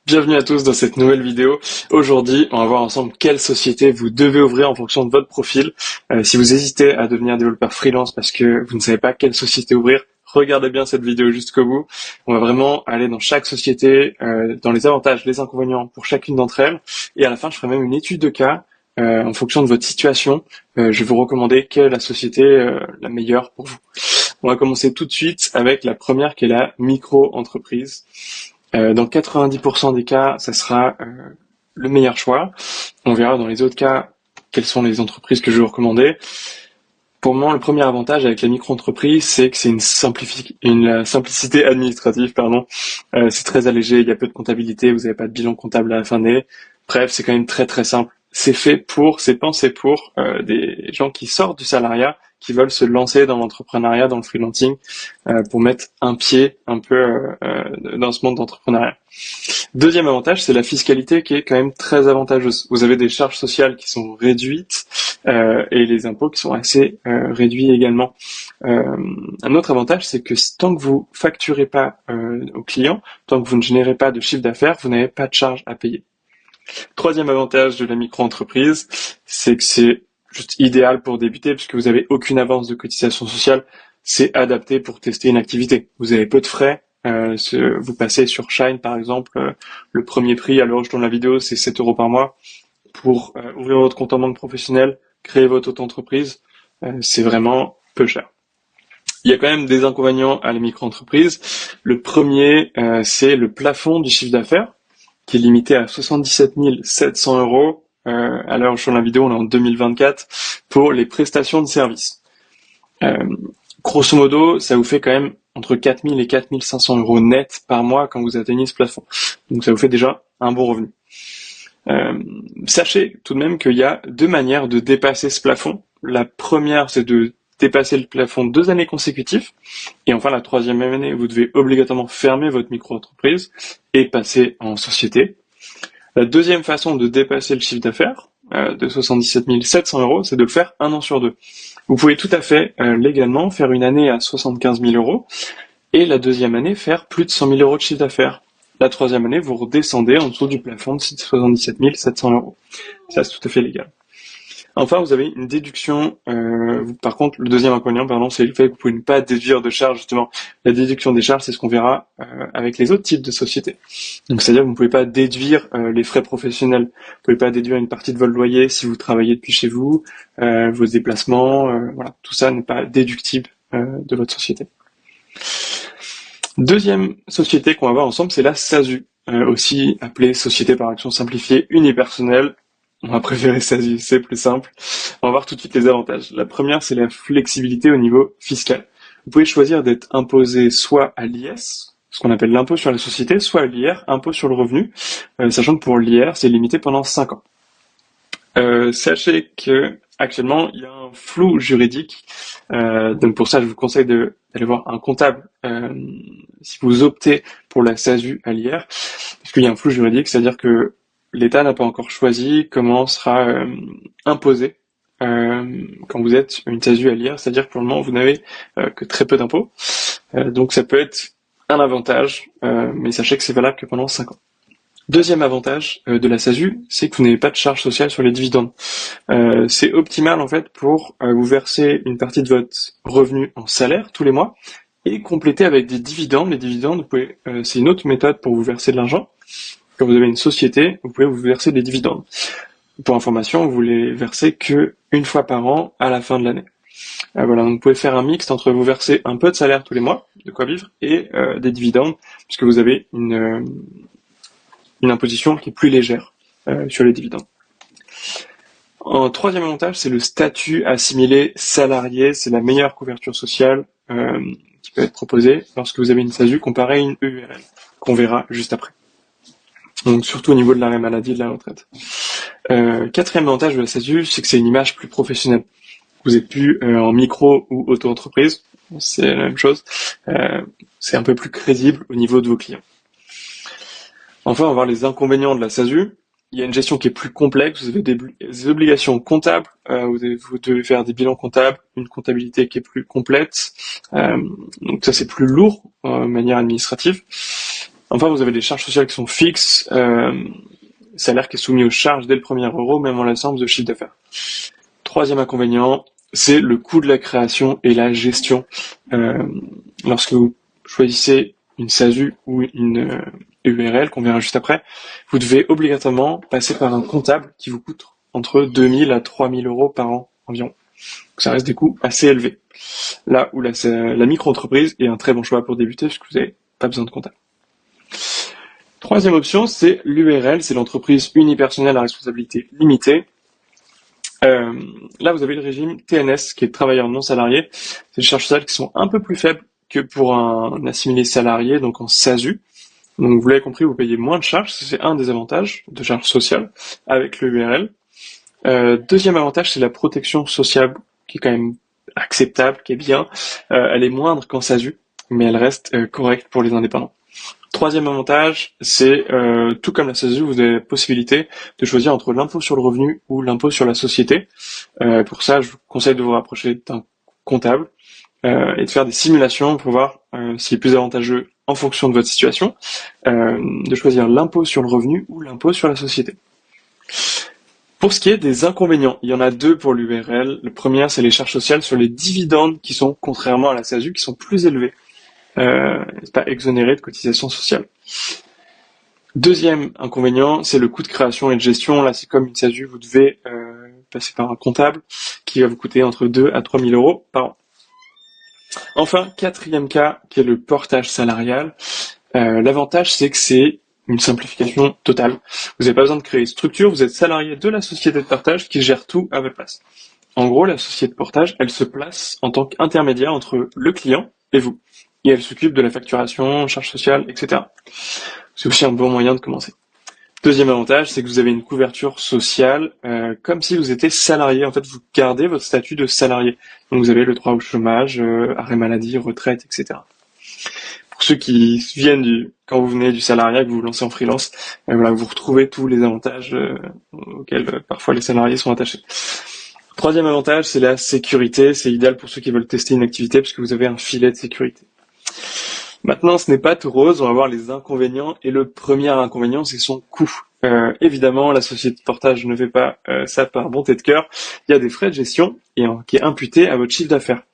Bienvenue à tous dans cette nouvelle vidéo. Aujourd'hui, on va voir ensemble quelle société vous devez ouvrir en fonction de votre profil. Si vous hésitez à devenir développeur freelance parce que vous ne savez pas quelle société ouvrir, regardez bien cette vidéo jusqu'au bout. On va vraiment aller dans chaque société, dans les avantages, les inconvénients pour chacune d'entre elles. Et à la fin, je ferai même une étude de cas. En fonction de votre situation, je vais vous recommander quelle est la société la meilleure pour vous. On va commencer tout de suite avec la première qui est la micro-entreprise. Dans 90% des cas, ça sera le meilleur choix. On verra dans les autres cas quelles sont les entreprises que je vais vous recommander. Pour moi, le premier avantage avec la micro-entreprise, c'est que c'est une simplicité administrative, pardon. C'est très allégé, il y a peu de comptabilité, vous n'avez pas de bilan comptable à la fin d'année. Bref, c'est quand même très très simple. C'est pensé pour des gens qui sortent du salariat, qui veulent se lancer dans l'entrepreneuriat, dans le freelancing, pour mettre un pied un peu dans ce monde d'entrepreneuriat. Deuxième avantage, c'est la fiscalité qui est quand même très avantageuse. Vous avez des charges sociales qui sont réduites et les impôts qui sont assez réduits également. Un autre avantage, c'est que tant que vous facturez pas aux clients, tant que vous ne générez pas de chiffre d'affaires, vous n'avez pas de charges à payer. Troisième avantage de la micro-entreprise, c'est que c'est juste idéal pour débuter puisque vous n'avez aucune avance de cotisation sociale. C'est adapté pour tester une activité. Vous avez peu de frais. Vous passez sur Shine par exemple, le premier prix à l'heure où je tourne la vidéo, c'est 7 € par mois. Pour ouvrir votre compte en banque professionnelle, créer votre auto-entreprise, c'est vraiment peu cher. Il y a quand même des inconvénients à la micro-entreprise. Le premier, c'est le plafond du chiffre d'affaires, qui est limité à 77 700 €. À l'heure où je tourne la vidéo, on est en 2024, pour les prestations de services. Grosso modo, ça vous fait quand même entre 4 000 et 4 500 € net par mois quand vous atteignez ce plafond. Donc ça vous fait déjà un bon revenu. Sachez tout de même qu'il y a deux manières de dépasser ce plafond. La première, c'est de dépasser le plafond 2 années consécutives. Et enfin, la troisième année, vous devez obligatoirement fermer votre micro-entreprise et passer en société. La deuxième façon de dépasser le chiffre d'affaires de 77 700 €, c'est de le faire 1 an sur 2. Vous pouvez tout à fait légalement faire une année à 75 000 € et la deuxième année faire plus de 100 000 € de chiffre d'affaires. La troisième année, vous redescendez en dessous du plafond de 77 700 €. Ça, c'est tout à fait légal. Enfin, vous avez une déduction. Par contre, le deuxième inconvénient, pardon, c'est le fait que vous pouvez ne pas déduire de charges. Justement, la déduction des charges, c'est ce qu'on verra avec les autres types de sociétés. Donc, c'est-à-dire que vous ne pouvez pas déduire les frais professionnels. Vous ne pouvez pas déduire une partie de votre loyer si vous travaillez depuis chez vous, vos déplacements. Voilà, tout ça n'est pas déductible de votre société. Deuxième société qu'on va voir ensemble, c'est la SASU, aussi appelée Société par action simplifiée unipersonnelle. On va préférer SASU, c'est plus simple. On va voir tout de suite les avantages. La première, c'est la flexibilité au niveau fiscal. Vous pouvez choisir d'être imposé soit à l'IS, ce qu'on appelle l'impôt sur la société, soit à l'IR, impôt sur le revenu, sachant que pour l'IR, c'est limité pendant 5 ans. Sachez que actuellement, il y a un flou juridique. Donc pour ça, je vous conseille d'aller voir un comptable si vous optez pour la SASU à l'IR, parce qu'il y a un flou juridique, c'est-à-dire que l'État n'a pas encore choisi comment sera imposé quand vous êtes une SASU à l'IR, c'est-à-dire que pour le moment, vous n'avez que très peu d'impôts. Donc ça peut être un avantage, mais sachez que c'est valable que pendant 5 ans. Deuxième avantage de la SASU, c'est que vous n'avez pas de charge sociale sur les dividendes. C'est optimal en fait pour vous verser une partie de votre revenu en salaire tous les mois et compléter avec des dividendes. Les dividendes, c'est une autre méthode pour vous verser de l'argent. Quand vous avez une société, vous pouvez vous verser des dividendes. Pour information, vous les versez que une fois par an à la fin de l'année. Voilà, donc vous pouvez faire un mixte entre vous verser un peu de salaire tous les mois, de quoi vivre, et des dividendes, puisque vous avez une imposition qui est plus légère sur les dividendes. En troisième avantage, c'est le statut assimilé salarié. C'est la meilleure couverture sociale qui peut être proposée lorsque vous avez une SASU comparée à une EURL, qu'on verra juste après. Donc surtout au niveau de l'arrêt maladie et de la retraite. Quatrième avantage de la SASU, c'est que c'est une image plus professionnelle. Vous êtes plus en micro ou auto-entreprise, c'est la même chose. C'est un peu plus crédible au niveau de vos clients. Enfin, on va voir les inconvénients de la SASU. Il y a une gestion qui est plus complexe, vous avez des obligations comptables, vous devez faire des bilans comptables, une comptabilité qui est plus complète. Donc ça, c'est plus lourd de manière administrative. Enfin, vous avez des charges sociales qui sont fixes, salaire qui est soumis aux charges dès le premier euro, même en l'absence de chiffre d'affaires. Troisième inconvénient, c'est le coût de la création et la gestion. Lorsque vous choisissez une SASU ou une URL, qu'on verra juste après, vous devez obligatoirement passer par un comptable qui vous coûte entre 2000 à 3000 euros par an environ. Donc ça reste des coûts assez élevés. Là où la micro-entreprise est un très bon choix pour débuter, puisque vous n'avez pas besoin de comptable. Troisième option, c'est l'URL, c'est l'entreprise unipersonnelle à responsabilité limitée. Là, vous avez le régime TNS, qui est travailleur non salarié. C'est des charges sociales qui sont un peu plus faibles que pour un assimilé salarié, donc en SASU. Donc, vous l'avez compris, vous payez moins de charges. C'est un des avantages de charges sociales avec le URL. Deuxième avantage, c'est la protection sociale, qui est quand même acceptable, qui est bien. Elle est moindre qu'en SASU, mais elle reste correcte pour les indépendants. Troisième avantage, c'est tout comme la SASU, vous avez la possibilité de choisir entre l'impôt sur le revenu ou l'impôt sur la société. Pour ça, je vous conseille de vous rapprocher d'un comptable et de faire des simulations pour voir s'il est plus avantageux en fonction de votre situation, de choisir l'impôt sur le revenu ou l'impôt sur la société. Pour ce qui est des inconvénients, il y en a deux pour l'URL. Le premier, c'est les charges sociales sur les dividendes qui sont, contrairement à la SASU, qui sont plus élevées. C'est pas exonéré de cotisations sociales. Deuxième inconvénient, c'est le coût de création et de gestion. Là, c'est comme une SASU, vous devez passer par un comptable qui va vous coûter entre 2 à 3 000 euros par an. Enfin, quatrième cas, qui est le portage salarial. L'avantage, c'est que c'est une simplification totale. Vous n'avez pas besoin de créer une structure, vous êtes salarié de la société de portage qui gère tout à votre place. En gros, la société de portage, elle se place en tant qu'intermédiaire entre le client et vous. Et elle s'occupe de la facturation, charges sociales, etc. C'est aussi un bon moyen de commencer. Deuxième avantage, c'est que vous avez une couverture sociale comme si vous étiez salarié. En fait, vous gardez votre statut de salarié. Donc vous avez le droit au chômage, arrêt maladie, retraite, etc. Pour ceux qui viennent quand vous venez du salariat et que vous vous lancez en freelance, voilà, vous retrouvez tous les avantages auxquels parfois les salariés sont attachés. Troisième avantage, c'est la sécurité. C'est idéal pour ceux qui veulent tester une activité puisque vous avez un filet de sécurité. Maintenant, ce n'est pas tout rose, on va voir les inconvénients. Et le premier inconvénient, c'est son coût. Évidemment, la société de portage ne fait pas ça par bonté de cœur. Il y a des frais de gestion qui est imputé à votre chiffre d'affaires.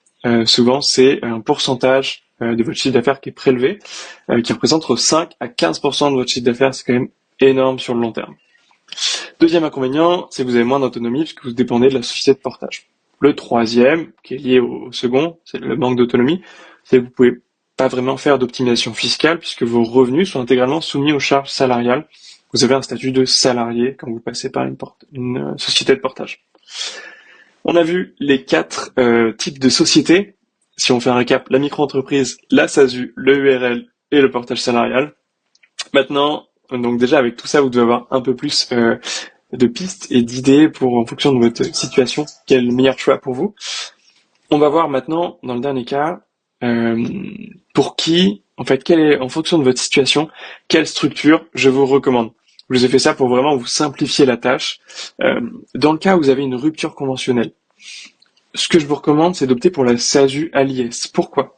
Souvent, c'est un pourcentage de votre chiffre d'affaires qui est prélevé, qui représente entre 5 à 15% de votre chiffre d'affaires. C'est quand même énorme sur le long terme. Deuxième inconvénient, c'est que vous avez moins d'autonomie puisque vous dépendez de la société de portage. Le troisième, qui est lié au second, c'est le manque d'autonomie, c'est que vous pouvez pas vraiment faire d'optimisation fiscale puisque vos revenus sont intégralement soumis aux charges salariales. Vous avez un statut de salarié quand vous passez par une société de portage. On a vu les 4 types de sociétés. Si on fait un récap, la micro-entreprise, la SASU, le URL et le portage salarial. Maintenant, donc déjà avec tout ça, vous devez avoir un peu plus de pistes et d'idées en fonction de votre situation, quel est le meilleur choix pour vous. On va voir maintenant, dans le dernier cas, pour qui, en fait, en fonction de votre situation, quelle structure je vous recommande. Je vous ai fait ça pour vraiment vous simplifier la tâche. Dans le cas où vous avez une rupture conventionnelle, ce que je vous recommande, c'est d'opter pour la SASU à l'IS. Pourquoi ?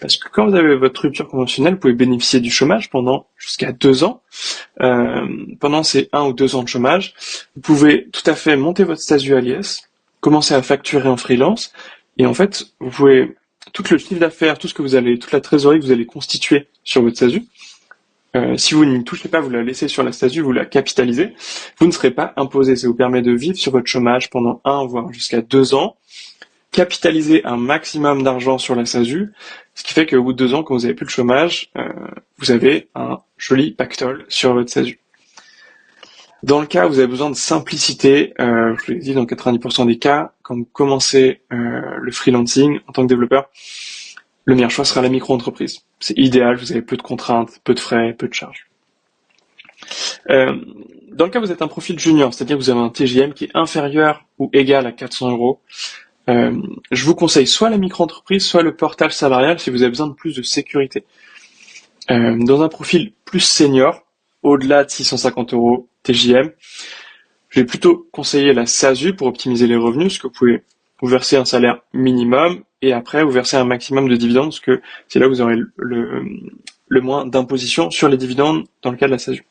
Parce que quand vous avez votre rupture conventionnelle, vous pouvez bénéficier du chômage pendant jusqu'à 2 ans. Pendant ces 1 ou 2 ans de chômage, vous pouvez tout à fait monter votre SASU à l'IS, commencer à facturer en freelance, et en fait, vous pouvez tout le chiffre d'affaires, toute la trésorerie que vous allez constituer sur votre SASU, si vous n'y touchez pas, vous la laissez sur la SASU, vous la capitalisez, vous ne serez pas imposé. Ça vous permet de vivre sur votre chômage pendant 1 voire jusqu'à 2 ans, capitaliser un maximum d'argent sur la SASU, ce qui fait qu'au bout de 2 ans, quand vous n'avez plus le chômage, vous avez un joli pactole sur votre SASU. Dans le cas où vous avez besoin de simplicité, je vous l'ai dit, dans 90% des cas, quand vous commencez le freelancing en tant que développeur, le meilleur choix sera la micro-entreprise. C'est idéal, vous avez peu de contraintes, peu de frais, peu de charges. Dans le cas où vous êtes un profil junior, c'est-à-dire que vous avez un TJM qui est inférieur ou égal à 400 euros, je vous conseille soit la micro-entreprise, soit le portage salarial si vous avez besoin de plus de sécurité. Dans un profil plus senior, au-delà de 650 euros TJM, je vais plutôt conseiller la SASU pour optimiser les revenus, parce que vous pouvez vous verser un salaire minimum et après vous verser un maximum de dividendes, parce que c'est là où vous aurez le moins d'imposition sur les dividendes dans le cas de la SASU.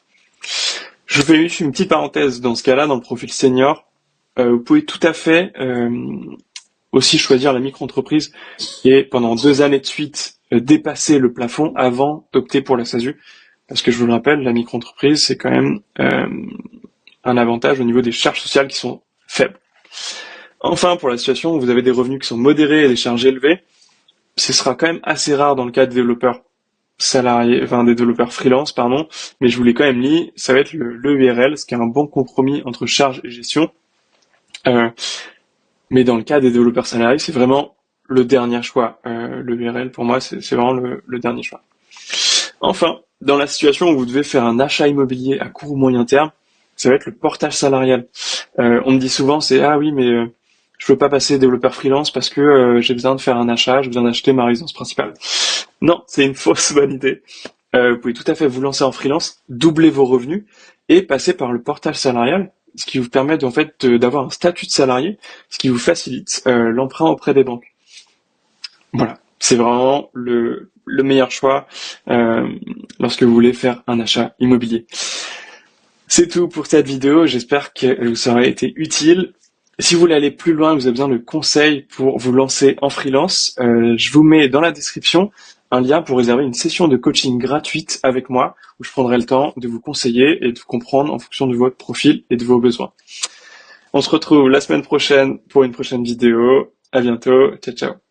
Je fais juste une petite parenthèse dans ce cas-là, dans le profil senior. Vous pouvez tout à fait aussi choisir la micro-entreprise et pendant 2 années de suite dépasser le plafond avant d'opter pour la SASU. Parce que je vous le rappelle, la micro-entreprise, c'est quand même un avantage au niveau des charges sociales qui sont faibles. Enfin, pour la situation où vous avez des revenus qui sont modérés et des charges élevées, ce sera quand même assez rare dans le cas des développeurs salariés, enfin des développeurs freelance, pardon, mais je vous l'ai quand même mis, ça va être le URL, ce qui est un bon compromis entre charges et gestion. Mais dans le cas des développeurs salariés, c'est vraiment le dernier choix. Le URL, pour moi, c'est vraiment le dernier choix. Enfin, dans la situation où vous devez faire un achat immobilier à court ou moyen terme, ça va être le portage salarial. On me dit souvent, c'est ah oui, mais je veux pas passer développeur freelance parce que j'ai besoin de faire un achat, j'ai besoin d'acheter ma résidence principale. Non, c'est une fausse bonne idée. Vous pouvez tout à fait vous lancer en freelance, doubler vos revenus et passer par le portage salarial, ce qui vous permet en fait d'avoir un statut de salarié, ce qui vous facilite l'emprunt auprès des banques. Voilà, c'est vraiment le meilleur choix lorsque vous voulez faire un achat immobilier. C'est tout pour cette vidéo, j'espère qu'elle vous aura été utile. Si vous voulez aller plus loin, vous avez besoin de conseils pour vous lancer en freelance, je vous mets dans la description un lien pour réserver une session de coaching gratuite avec moi, où je prendrai le temps de vous conseiller et de vous comprendre en fonction de votre profil et de vos besoins. On se retrouve la semaine prochaine pour une prochaine vidéo. À bientôt. Ciao, ciao.